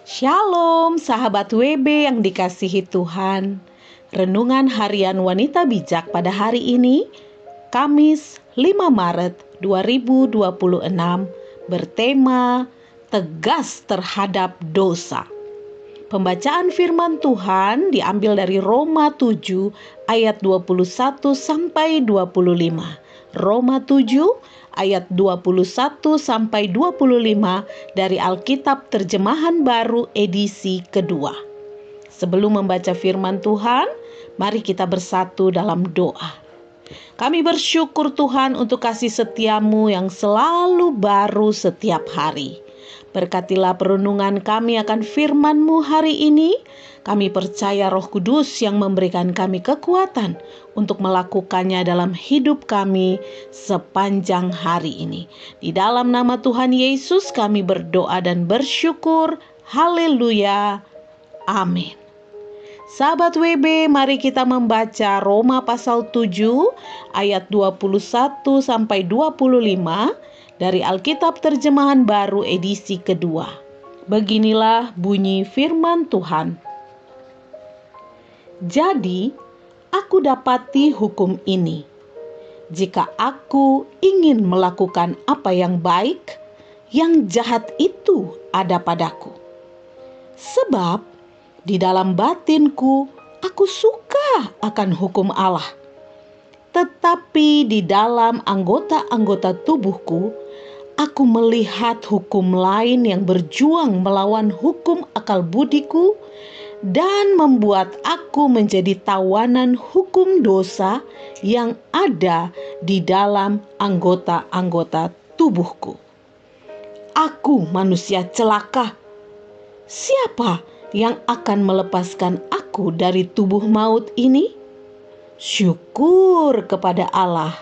Shalom sahabat WB yang dikasihi Tuhan. Renungan harian wanita bijak pada hari ini, Kamis 5 Maret 2026, bertema tegas terhadap dosa. Pembacaan firman Tuhan diambil dari Roma 7 ayat 21 sampai 25. Roma 7 ayat 21 sampai 25 dari Alkitab Terjemahan Baru edisi kedua. Sebelum membaca firman Tuhan, mari kita bersatu dalam doa. Kami bersyukur Tuhan untuk kasih setiamu yang selalu baru setiap hari. Berkatilah perenungan kami akan firman-Mu hari ini. Kami percaya Roh Kudus yang memberikan kami kekuatan untuk melakukannya dalam hidup kami sepanjang hari ini. Di dalam nama Tuhan Yesus kami berdoa dan bersyukur. Haleluya. Amin. Sahabat WB, mari kita membaca Roma pasal 7 ayat 21 sampai 25 dari Alkitab Terjemahan Baru edisi kedua. Beginilah bunyi firman Tuhan. Jadi, aku dapati hukum ini. Jika aku ingin melakukan apa yang baik, yang jahat itu ada padaku. Sebab di dalam batinku aku suka akan hukum Allah. Tetapi di dalam anggota-anggota tubuhku, aku melihat hukum lain yang berjuang melawan hukum akal budiku dan membuat aku menjadi tawanan hukum dosa yang ada di dalam anggota-anggota tubuhku. Aku manusia celaka. Siapa yang akan melepaskan aku dari tubuh maut ini? Syukur kepada Allah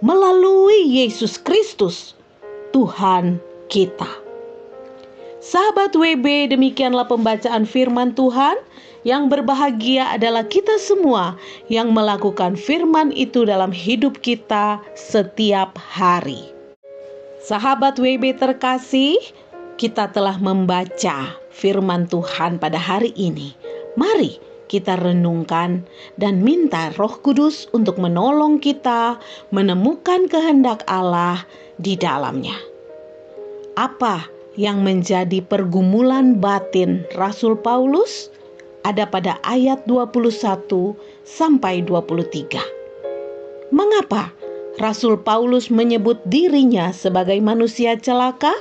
melalui Yesus Kristus, Tuhan kita. Sahabat WB, demikianlah pembacaan firman Tuhan. Yang berbahagia adalah kita semua yang melakukan firman itu dalam hidup kita setiap hari. Sahabat WB terkasih, kita telah membaca firman Tuhan pada hari ini. Mari kita renungkan dan minta Roh Kudus untuk menolong kita menemukan kehendak Allah di dalamnya. Apa yang menjadi pergumulan batin Rasul Paulus ada pada ayat 21 sampai 23. Mengapa Rasul Paulus menyebut dirinya sebagai manusia celaka?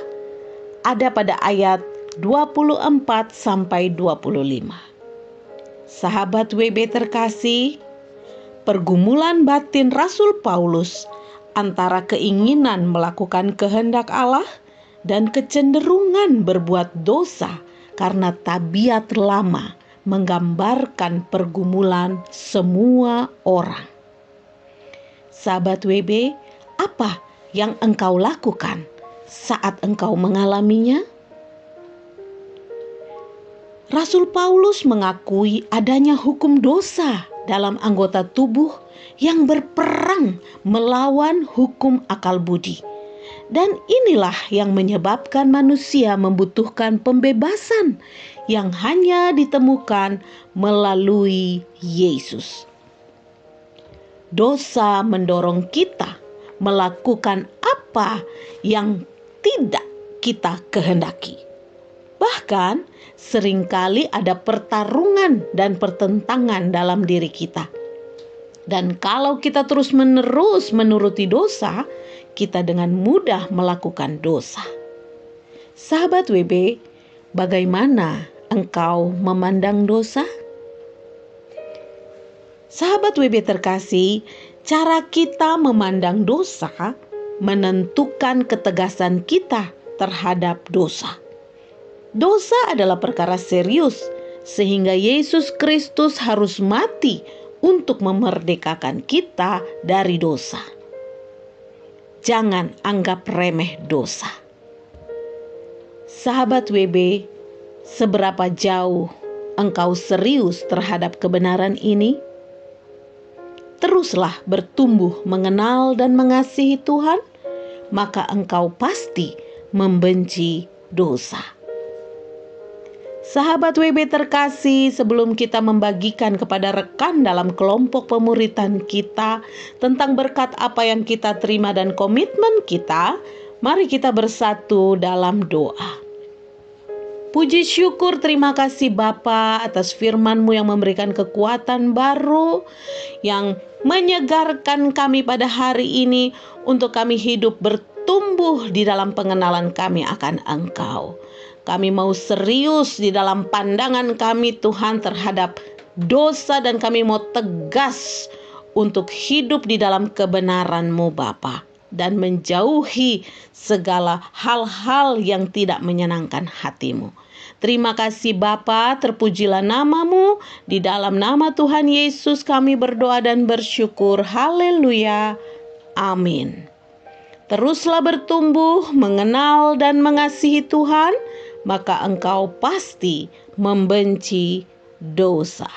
Ada pada ayat 24 sampai 25. Sahabat WB terkasih, pergumulan batin Rasul Paulus antara keinginan melakukan kehendak Allah dan kecenderungan berbuat dosa karena tabiat lama menggambarkan pergumulan semua orang. Sahabat WB, apa yang engkau lakukan saat engkau mengalaminya? Rasul Paulus mengakui adanya hukum dosa dalam anggota tubuh yang berperang melawan hukum akal budi. Dan inilah yang menyebabkan manusia membutuhkan pembebasan yang hanya ditemukan melalui Yesus. Dosa mendorong kita melakukan apa yang tidak kita kehendaki. Bahkan seringkali ada pertarungan dan pertentangan dalam diri kita. Dan kalau kita terus-menerus menuruti dosa, kita dengan mudah melakukan dosa. Sahabat WB, bagaimana engkau memandang dosa? Sahabat WB terkasih, cara kita memandang dosa menentukan ketegasan kita terhadap dosa. Dosa adalah perkara serius, sehingga Yesus Kristus harus mati untuk memerdekakan kita dari dosa. Jangan anggap remeh dosa. Sahabat WB, seberapa jauh engkau serius terhadap kebenaran ini? Teruslah bertumbuh mengenal dan mengasihi Tuhan, maka engkau pasti membenci dosa. Sahabat WB terkasih, sebelum kita membagikan kepada rekan dalam kelompok pemuritan kita tentang berkat apa yang kita terima dan komitmen kita, mari kita bersatu dalam doa. Puji syukur terima kasih Bapa atas firman-Mu yang memberikan kekuatan baru, yang menyegarkan kami pada hari ini untuk kami hidup bertumbuh di dalam pengenalan kami akan Engkau. Kami mau serius di dalam pandangan kami Tuhan terhadap dosa, dan kami mau tegas untuk hidup di dalam kebenaran-Mu Bapa, dan menjauhi segala hal-hal yang tidak menyenangkan hati-Mu. Terima kasih Bapa, terpujilah nama-Mu. Di dalam nama Tuhan Yesus kami berdoa dan bersyukur. Haleluya. Amin. Teruslah bertumbuh, mengenal dan mengasihi Tuhan, maka engkau pasti membenci dosa.